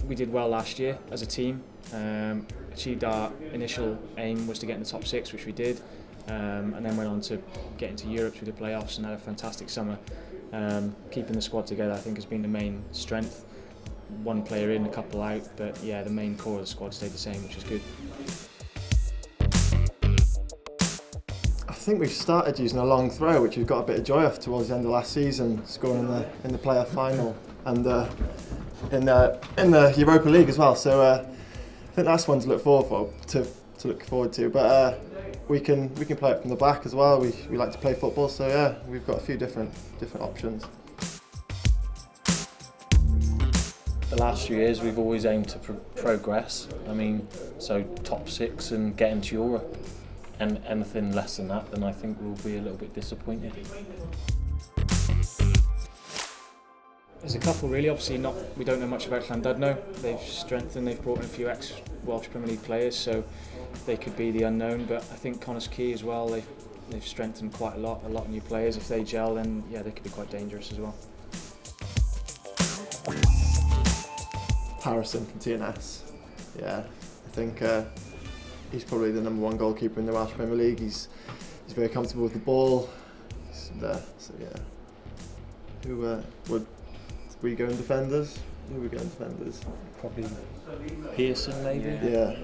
we did well last year as a team. Achieved our initial aim was to get in the top 6, which we did, and then went on to get into Europe through the playoffs and had a fantastic summer. Keeping the squad together, I think, has been the main strength. One player in, a couple out, but yeah, the main core of the squad stayed the same, which is good. I think we've started using a long throw, which we've got a bit of joy off towards the end of last season, scoring in the playoff final and in the Europa League as well. So I think that's one to look forward to. But we can play it from the back as well. We like to play football, so yeah, we've got a few different options. The last few years we've always aimed to progress. I mean, so top 6 and get into Europe. And anything less than that, then I think we'll be a little bit disappointed. There's a couple really. Obviously, we don't know much about Llandudno. They've strengthened. They've brought in a few ex-Welsh Premier League players, so they could be the unknown. But I think Connah's Quay as well. They've strengthened quite a lot of new players. If they gel, then yeah, they could be quite dangerous as well. Harrison from TNS. Yeah, I think he's probably the number 1 goalkeeper in the Welsh Premier League. He's very comfortable with the ball. He's there, so yeah. Who would we go in defenders? Who would we go in defenders? Probably Pearson, maybe. Yeah.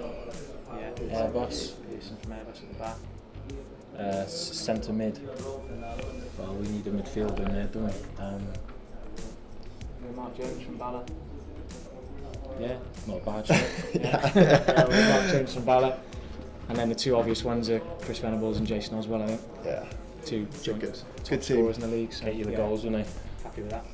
Airbus. Pearson from Airbus at the back. Centre mid. Well, we need a midfielder in there, don't we? Mark Jones from Bala. Yeah, not a bad shot. Yeah, Mark Jones from Bala. And then the 2 obvious ones are Chris Venables and Jason Oswell, I think. Yeah. 2 Good top team. scorers in the league. So Get you the yeah, goals, wouldn't they? happy with that.